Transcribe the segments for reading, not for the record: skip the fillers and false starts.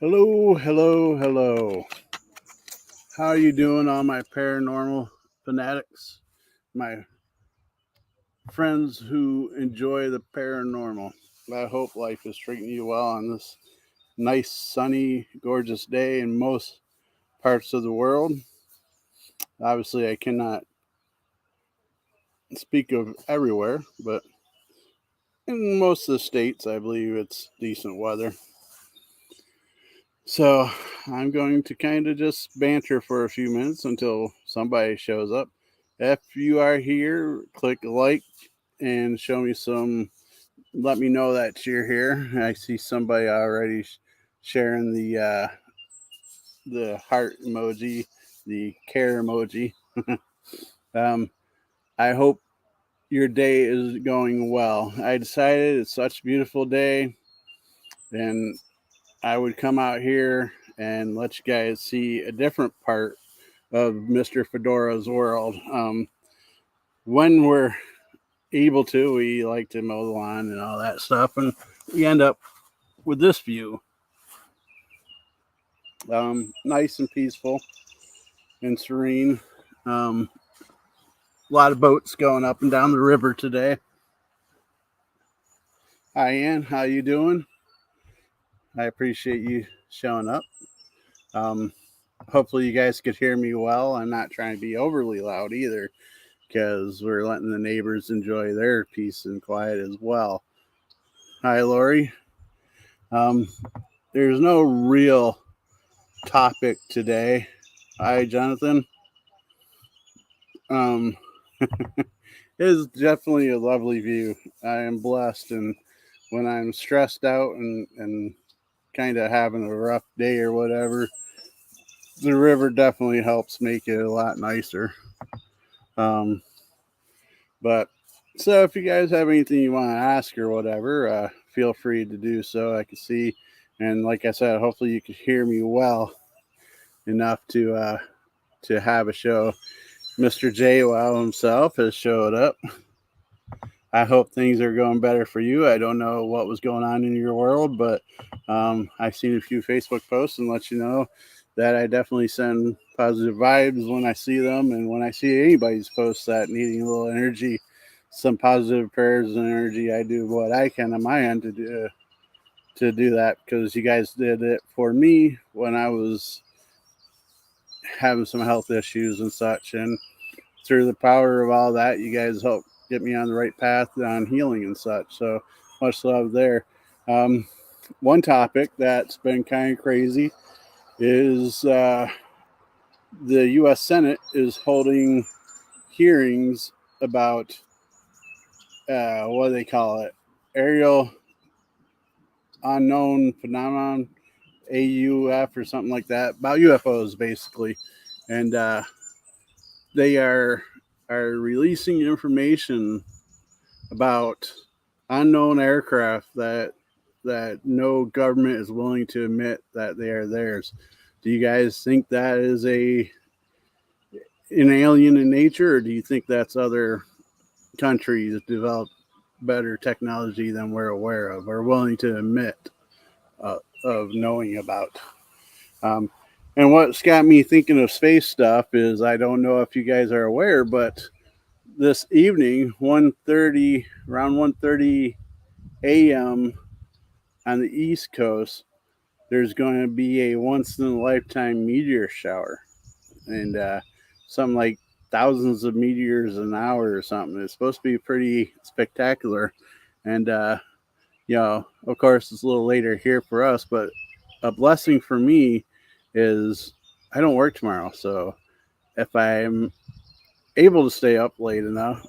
Hello, hello, hello. How are you doing, all my paranormal fanatics? My friends who enjoy the paranormal. I hope life is treating you well on this nice, sunny, gorgeous day in most parts of the world. Obviously, I cannot speak of everywhere, but in most of the states, I believe it's decent weather. So I'm going to kind of just banter for a few minutes until somebody shows up. If you are here, click like and show me some. Let me know that you're here. I see somebody already sharing the heart emoji, the care emoji. um, I hope your day is going well. I decided it's such a beautiful day, and I would come out here and let you guys see a different part of Mr. Fedora's world. When we're able to, we like to mow the lawn and all that stuff, and we end up with this view. Nice and peaceful and serene. A lot of boats going up and down the river today. Hi, Ann. How you doing? I appreciate you showing up. Um, Hopefully, you guys could hear me well. I'm not trying to be overly loud either, because we're letting the neighbors enjoy their peace and quiet as well. Hi, Lori. Um, there's no real topic today. Hi, Jonathan. Um, it is definitely a lovely view. I am blessed, and when I'm stressed out and kind of having a rough day or whatever, the river definitely helps make it a lot nicer. Um, but so if you guys have anything you want to ask or whatever, feel free to do so. I can see, and like I said, hopefully you can hear me well enough to have a show. Mr. J Wow himself has showed up. I hope things are going better for you. I don't know what was going on in your world, but I've seen a few Facebook posts and let you know that I definitely send positive vibes when I see them, and when I see anybody's posts that needing a little energy, some positive prayers and energy, I do what I can on my end to do that, because you guys did it for me when I was having some health issues and such, and through the power of all that, you guys helped get me on the right path on healing and such. So much love there. Um, One topic that's been kind of crazy is the U.S. Senate is holding hearings about what do they call it? Aerial unknown phenomenon, AUF or something like that, about UFOs basically, and they are releasing information about unknown aircraft that no government is willing to admit that they are theirs. Do you guys think that is an alien in nature, or do you think that's other countries that develop better technology than we're aware of or willing to admit of knowing about? Um, and what's got me thinking of space stuff is, I don't know if you guys are aware, but this evening, around 1:30 a.m. on the East Coast, there's going to be a once in a lifetime meteor shower, and something like thousands of meteors an hour or something. It's supposed to be pretty spectacular, and of course, it's a little later here for us, but a blessing for me is I don't work tomorrow, so if I'm able to stay up late enough,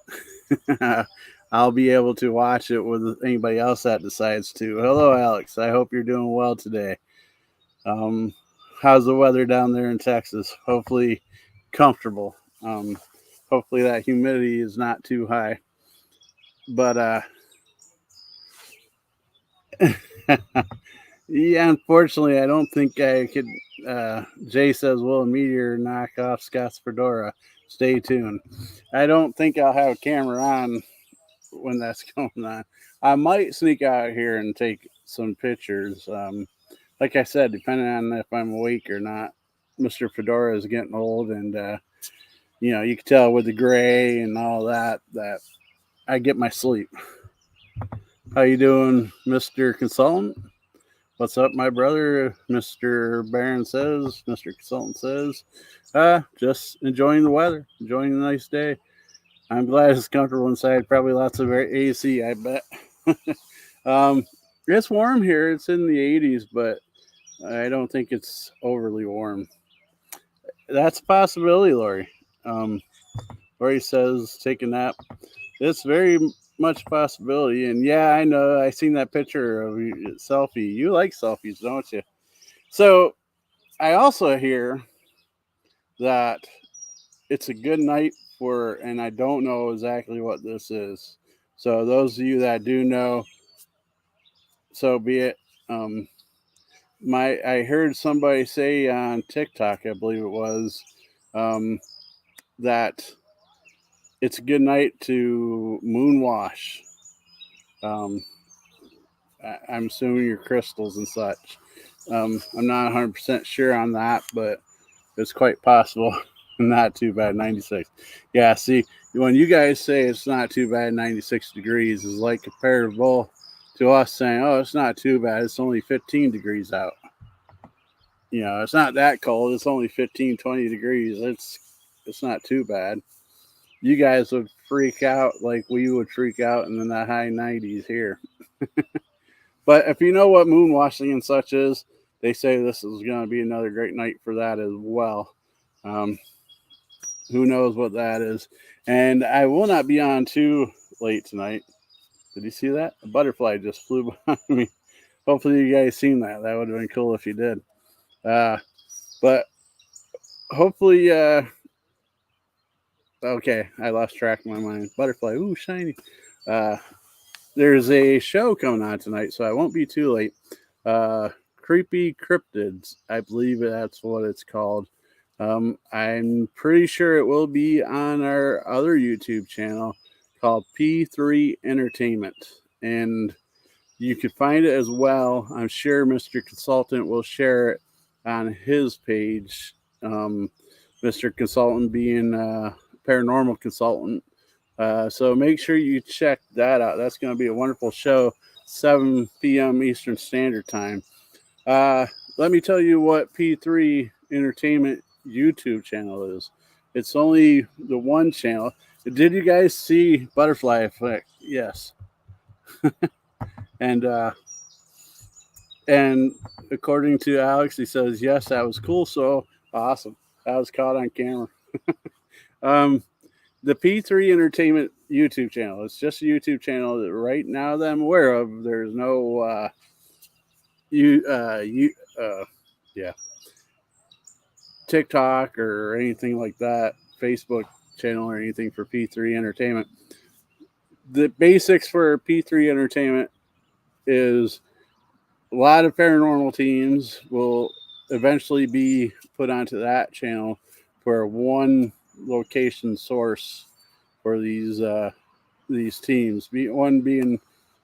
I'll be able to watch it with anybody else that decides to. Hello, Alex. I hope you're doing well today. Um, how's the weather down there in Texas? Hopefully, comfortable. Hopefully, that humidity is not too high. But yeah, unfortunately, I don't think I could. Jay says, "Will a meteor knock off Scott's fedora?" Stay tuned. I don't think I'll have a camera on when that's going on. I might sneak out here and take some pictures. like I said, depending on if I'm awake or not, Mr. Fedora is getting old, and you can tell with the gray and all that I get my sleep. How you doing, Mr. Consultant? What's up, my brother? Mr. Barron says. Mr. Consultant says, just enjoying the weather, enjoying the nice day. I'm glad it's comfortable inside. Probably lots of AC, I bet. um, it's warm here. It's in the 80s, but I don't think it's overly warm. That's a possibility, Lori. Lori says take a nap. It's very much a possibility. And yeah, I know. I seen that picture of you, selfie. You like selfies, don't you? So I also hear that it's a good night for, and I don't know exactly what this is. So those of you that do know, so be it. Um, I heard somebody say on TikTok, I believe it was, that it's a good night to moonwash. Um, I'm assuming your crystals and such. I'm not 100% sure on that, but it's quite possible. Not too bad, 96. Yeah, see, when you guys say it's not too bad, 96 degrees is like comparable to us saying, oh, it's not too bad, it's only 15 degrees out. It's not that cold, it's only 15, 20 degrees. It's not too bad. You guys would freak out like we would freak out in the high 90s here. But if you know what moon washing and such is, they say this is going to be another great night for that as well. Who knows what that is? And I will not be on too late tonight. Did you see that? A butterfly just flew behind me. Hopefully you guys seen that. That would have been cool if you did. But hopefully, okay, I lost track of my mind. Butterfly, ooh, shiny. There's a show coming on tonight, so I won't be too late. Creepy Cryptids, I believe that's what it's called. I'm pretty sure it will be on our other YouTube channel called P3 Entertainment, and you can find it as well. I'm sure Mr. Consultant will share it on his page. Mr. Consultant being a paranormal consultant. So make sure you check that out. That's going to be a wonderful show, 7 p.m. Eastern Standard Time. Let me tell you what P3 Entertainment YouTube channel is. It's only the one channel. Did you guys see Butterfly Effect? Yes. And according to Alex, he says, yes, that was cool. So awesome. That was caught on camera. The P3 Entertainment YouTube channel. It's just a YouTube channel that right now that I'm aware of. There's no TikTok or anything like that, Facebook channel or anything for P3 Entertainment. The basics for P3 Entertainment is a lot of paranormal teams will eventually be put onto that channel for one location source for these teams. One being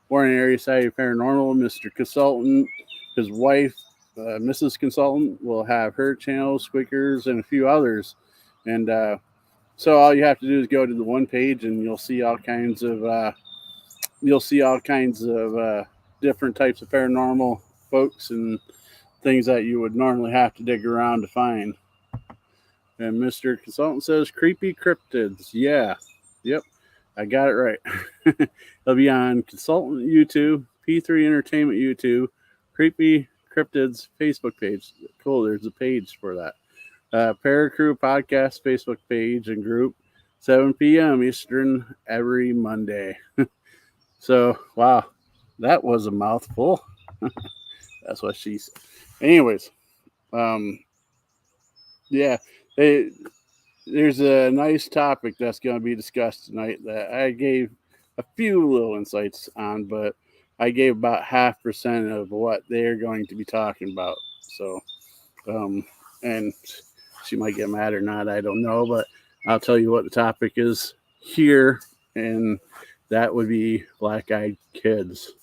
Warren Area Society Paranormal, Mr. Consultant, his wife, Mrs. Consultant, will have her channel, Squeakers, and a few others. And so all you have to do is go to the one page, and you'll see all kinds of different types of paranormal folks and things that you would normally have to dig around to find. And Mr. Consultant says creepy cryptids. Yeah. Yep. I got it right. It'll be on Consultant YouTube, P3 Entertainment YouTube, Creepy Cryptids Facebook page. Cool. There's a page for that. Paracrew Podcast Facebook page and group, 7 p.m. Eastern every Monday. So, wow, that was a mouthful. That's what she said. Anyways, yeah, there's a nice topic that's going to be discussed tonight that I gave a few little insights on, but I gave about 0.5% of what they're going to be talking about. So, and she might get mad or not, I don't know, but I'll tell you what the topic is here, and that would be black-eyed kids.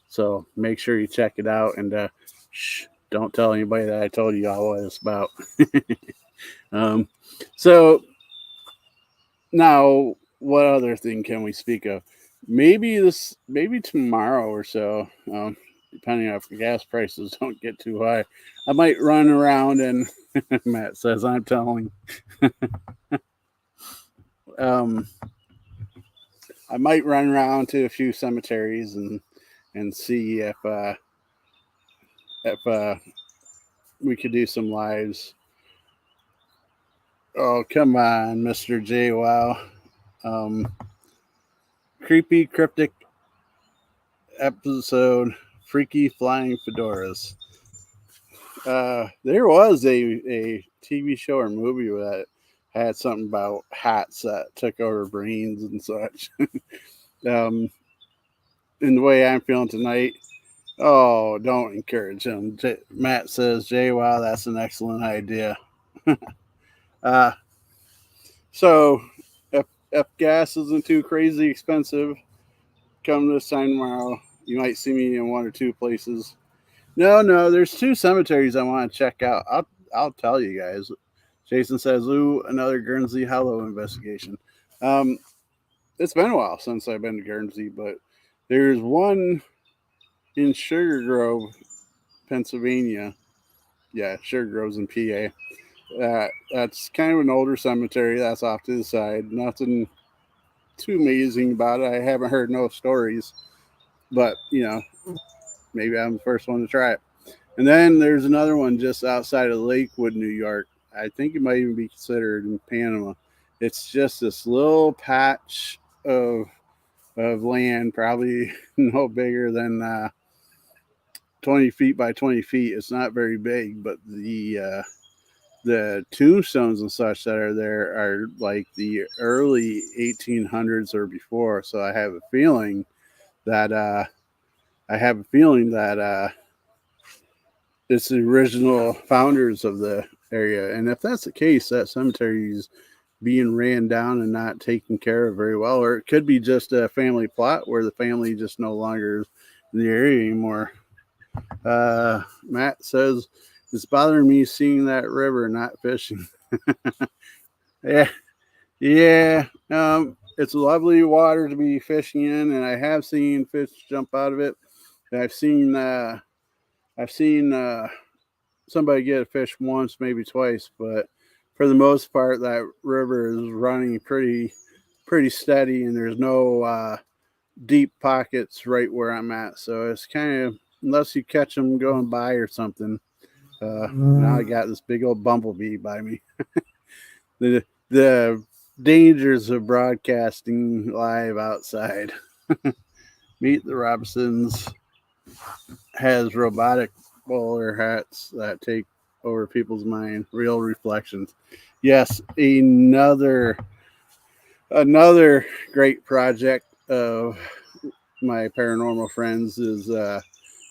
So make sure you check it out, and don't tell anybody that I told you all what it's about. um, so now, what other thing can we speak of? Maybe tomorrow or so, depending on if the gas prices don't get too high, I might run around and Matt says I'm telling. um, I might run around to a few cemeteries and see if we could do some lives. Oh, come on, Mr. J. Wow. Um, creepy, cryptic episode, freaky flying fedoras. There was a TV show or movie that had something about hats that took over brains and such. um, in the way I'm feeling tonight, oh, don't encourage him. Matt says, Jay, wow, that's an excellent idea. uh, so, if gas isn't too crazy expensive, come this time tomorrow. You might see me in one or two places. No, there's two cemeteries I want to check out. I'll tell you guys. Jason says, "Ooh, another Guernsey Hollow investigation." Um, it's been a while since I've been to Guernsey, but there's one in Sugar Grove, Pennsylvania. Yeah, Sugar Grove's in PA. That's kind of an older cemetery. That's off to the side. Nothing too amazing about it. I haven't heard no stories, but maybe I'm the first one to try it. And then there's another one just outside of Lakewood, New York. I think it might even be considered in Panama. It's just this little patch of land, probably no bigger than 20 feet by 20 feet. It's not very big, but the tombstones and such that are there are like the early 1800s or before. So I have a feeling that it's the original founders of the area. And if that's the case, that cemetery is being ran down and not taken care of very well. Or it could be just a family plot where the family just no longer is in the area anymore. Matt says, it's bothering me seeing that river, not fishing. Yeah. Yeah. It's lovely water to be fishing in, and I have seen fish jump out of it. And I've seen somebody get a fish once, maybe twice, but for the most part, that river is running pretty steady, and there's no deep pockets right where I'm at. So it's kind of, unless you catch them going by or something. Now I got this big old bumblebee by me. the dangers of broadcasting live outside. Meet the Robinsons has robotic bowler hats that take over people's mind. Real reflections. Yes, another great project of my paranormal friends is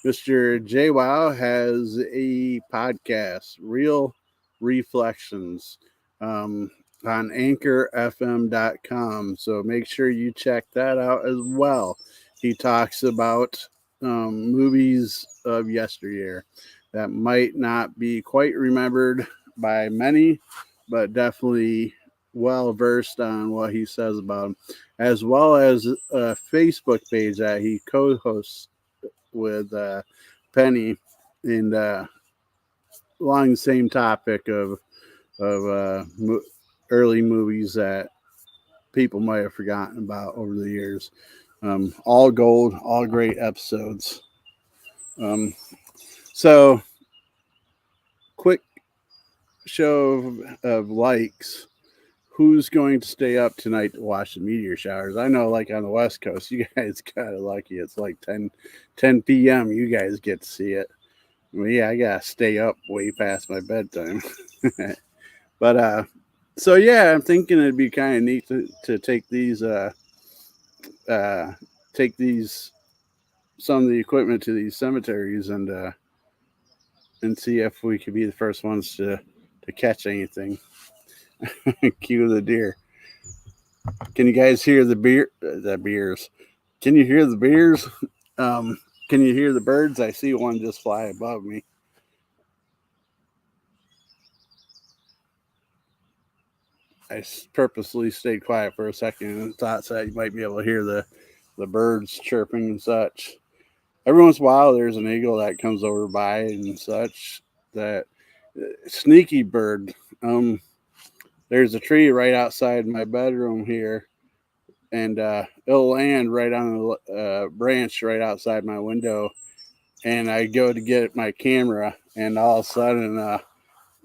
Mr. JWoww has a podcast, Real Reflections, on anchorfm.com. So make sure you check that out as well. He talks about movies of yesteryear that might not be quite remembered by many, but definitely well versed on what he says about them, as well as a Facebook page that he co-hosts with Penny, and along the same topic of early movies that people might have forgotten about over the years. All gold, all great episodes. So, quick show of likes. Who's going to stay up tonight to watch the meteor showers? I know, like on the West Coast, you guys got it lucky. It's like 10 p.m. You guys get to see it. Well, yeah, I got to stay up way past my bedtime. But, so yeah, I'm thinking it'd be kind of neat to take these, some of the equipment to these cemeteries and see if we could be the first ones to catch anything. Cue the deer. Can you guys hear the beers? Can you hear the beers? Can you hear the birds? I see one just fly above me. I purposely stayed quiet for a second and thought that you might be able to hear the birds chirping and such. Every once in a while, there's an eagle that comes over by and such. That sneaky bird. There's a tree right outside my bedroom here, and it'll land right on the branch right outside my window. And I go to get my camera, and all of a sudden,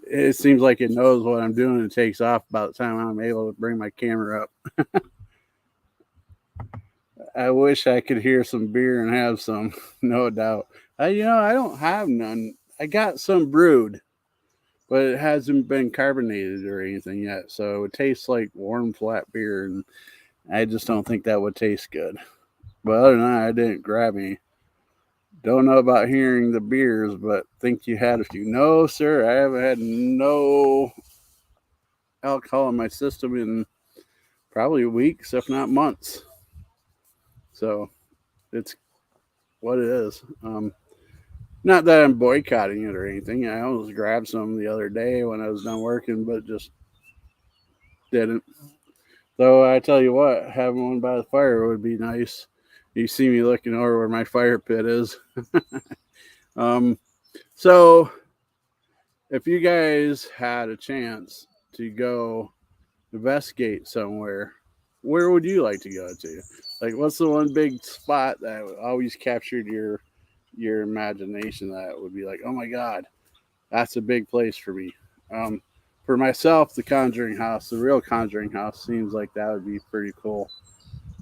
it seems like it knows what I'm doing and takes off about the time I'm able to bring my camera up. I wish I could hear some beer and have some, no doubt. I don't have none. I got some brewed, but it hasn't been carbonated or anything yet. So it tastes like warm, flat beer, and I just don't think that would taste good. But other than that, I didn't grab any. Don't know about hearing the beers, but think you had a few. No, sir, I haven't had no alcohol in my system in probably weeks, if not months. So it's what it is. Not that I'm boycotting it or anything. I almost grabbed some the other day when I was done working, but just didn't. So I tell you what, having one by the fire would be nice. You see me looking over where my fire pit is. So if you guys had a chance to go investigate somewhere, where would you like to go to? Like, what's the one big spot that always captured your imagination that would be like, oh my god, that's a big place for me. For myself, the Conjuring House, the real Conjuring House, seems like that would be pretty cool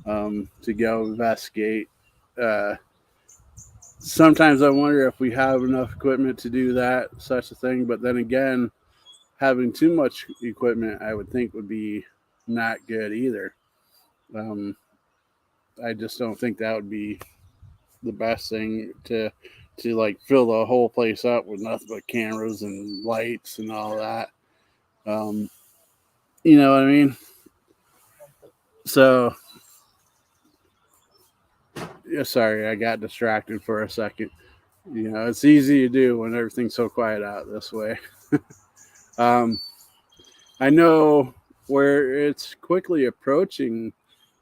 to go investigate. Uh, Sometimes I wonder if we have enough equipment to do that, such a thing. But then again, having too much equipment, I would think would be not good either. Um, I just don't think that would be the best thing to like fill the whole place up with nothing but cameras and lights and all that. Um, you know what I mean? So, yeah, sorry, I got distracted for a second. It's easy to do when everything's so quiet out this way. um, I know where it's quickly approaching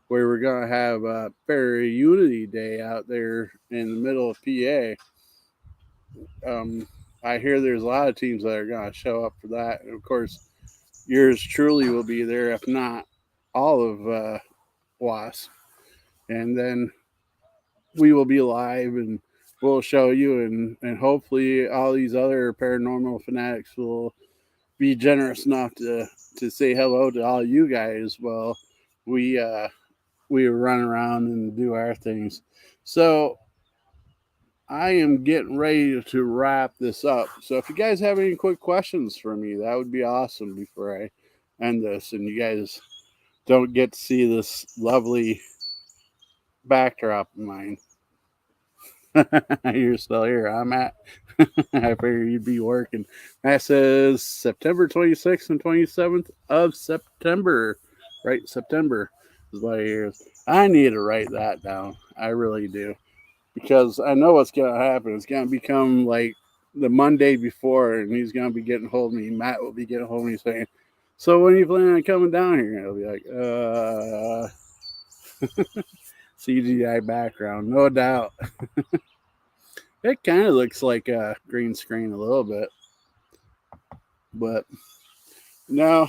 where we're going to have a Fairy Unity Day out there in the middle of PA. I hear there's a lot of teams that are going to show up for that. And of course, yours truly will be there, if not all of WASP. And then we will be live and we'll show you, and hopefully all these other paranormal fanatics will be generous enough to say hello to all you guys while we run around and do our things. So I am getting ready to wrap this up. So if you guys have any quick questions for me, that would be awesome before I end this, and you guys don't get to see this lovely backdrop of mine. You're still here, huh, Matt? I figured you'd be working. Matt says September 26th and 27th of September. Right, September is what I hear. I need to write that down. I really do. Because I know what's going to happen. It's going to become like the Monday before, and he's going to be getting hold of me. Matt will be getting hold of me saying, so when are you planning on coming down here? And I'll be like, CGI background, no doubt. It kind of looks like a green screen a little bit. But no,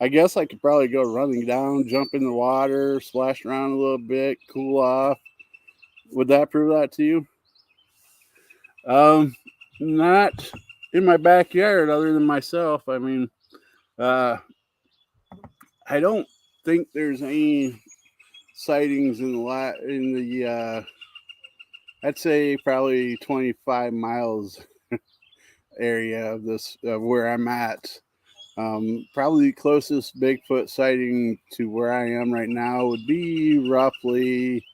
I guess I could probably go running down, jump in the water, splash around a little bit, cool off. Would that prove that to you? Not in my backyard, other than myself. I mean, I don't think there's any sightings in the I'd say probably 25 miles area of this where I'm at. Probably the closest Bigfoot sighting to where I am right now would be roughly,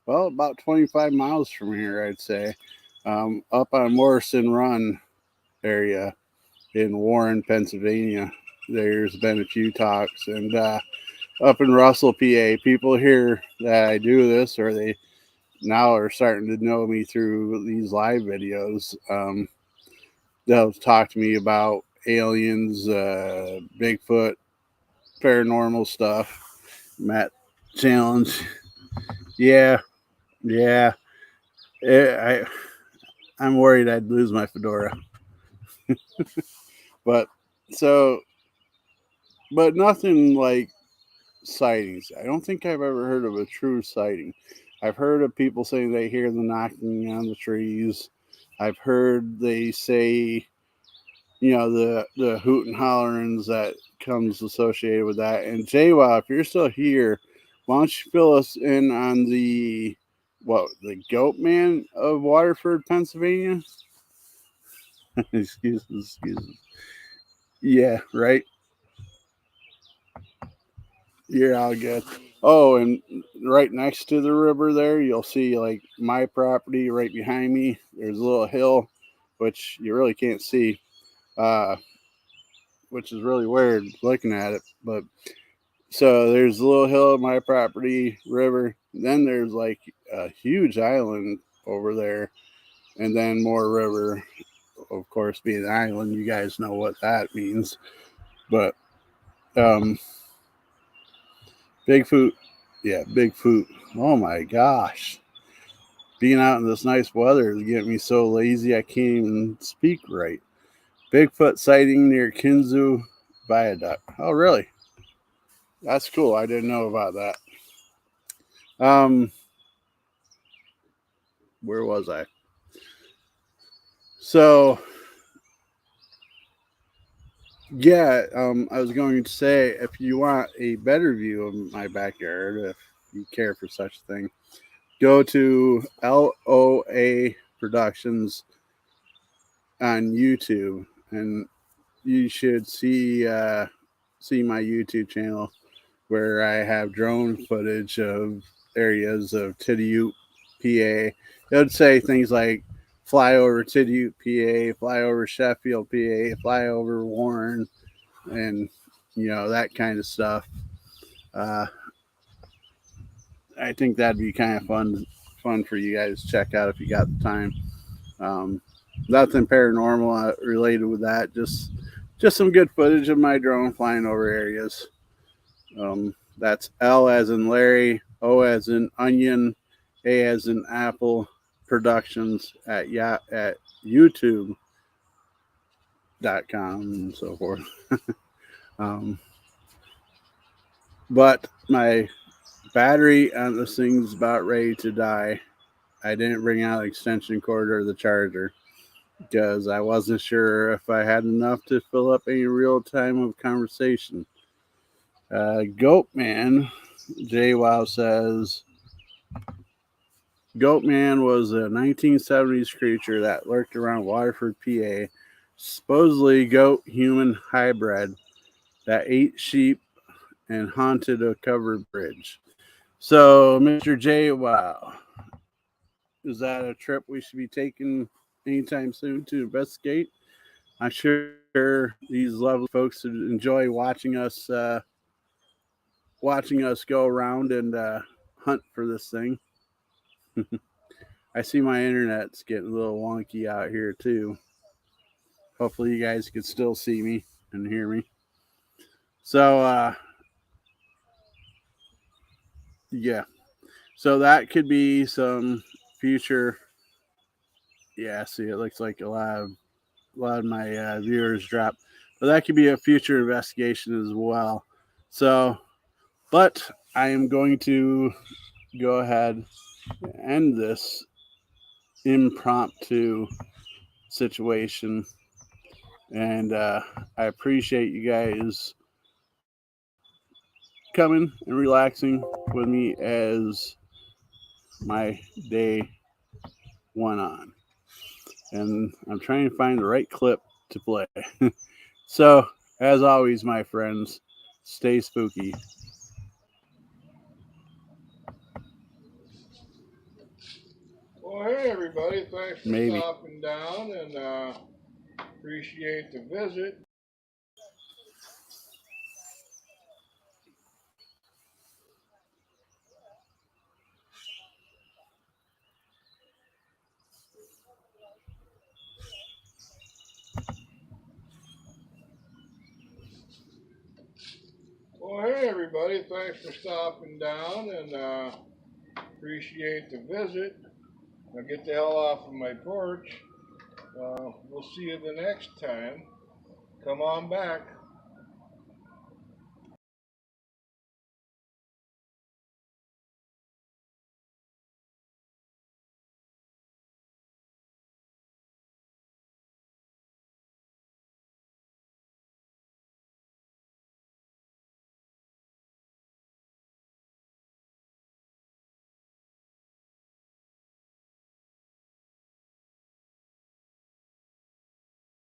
well, about 25 miles from here, I'd say. Up on Morrison Run area in Warren, Pennsylvania. There's been a few talks, and up in Russell, PA, people hear that I do this, or they now are starting to know me through these live videos. They'll talk to me about aliens, Bigfoot, paranormal stuff. Matt challenge. Yeah, yeah. I'm worried I'd lose my fedora. But so, but nothing like sightings. I don't think I've ever heard of a true sighting. I've heard of people saying they hear the knocking on the trees. I've heard they say, the hoot and hollerings that comes associated with that. And JWoww, if you're still here, why don't you fill us in on the Goatman of Waterford, Pennsylvania? Excuses. Yeah, right. You're all good. Oh, and right next to the river there, you'll see like my property right behind me. There's a little hill, which you really can't see, uh, which is really weird looking at it. But so there's a little hill at my property, river. Then there's like a huge island over there, and then more river. Of course, being an island, you guys know what that means. But um, Bigfoot, yeah, Bigfoot. Oh my gosh. Being out in this nice weather is getting me so lazy I can't even speak right. Bigfoot sighting near Kinzua Viaduct. Oh, really? That's cool. I didn't know about that. Where was I? So, yeah, I was going to say if you want a better view of my backyard, if you care for such a thing, go to LOA Productions on YouTube, and you should see my YouTube channel where I have drone footage of areas of Tidioute, PA. It would say things like fly over Tidioute, PA, fly over Sheffield, PA, fly over Warren, and that kind of stuff. Uh, I think that'd be kind of fun for you guys to check out if you got the time. Um, Nothing paranormal related with that. Just some good footage of my drone flying over areas. That's L as in Larry, O as in Onion, A as in Apple Productions at YouTube.com and so forth. um, but my battery on this thing's about ready to die. I didn't bring out an extension cord or the charger because I wasn't sure if I had enough to fill up any real time of conversation. Goatman, JWoww says, Goatman was a 1970s creature that lurked around Waterford, PA, supposedly goat-human hybrid that ate sheep and haunted a covered bridge. So, Mr. JWoww, is that a trip we should be taking anytime soon to investigate? I'm sure these lovely folks would enjoy watching us go around and hunt for this thing. I see my internet's getting a little wonky out here too. Hopefully, you guys can still see me and hear me. So, yeah. So that could be some future. Yeah, see, it looks like a lot of my viewers dropped, but that could be a future investigation as well. So, but I am going to go ahead and end this impromptu situation, and I appreciate you guys coming and relaxing with me as my day went on. And I'm trying to find the right clip to play. So, as always, my friends, stay spooky. Well, hey everybody, thanks for Maybe. stopping down and appreciate the visit. Well, everybody. Thanks for stopping down, and appreciate the visit. I'll get the hell off of my porch. We'll see you the next time. Come on back.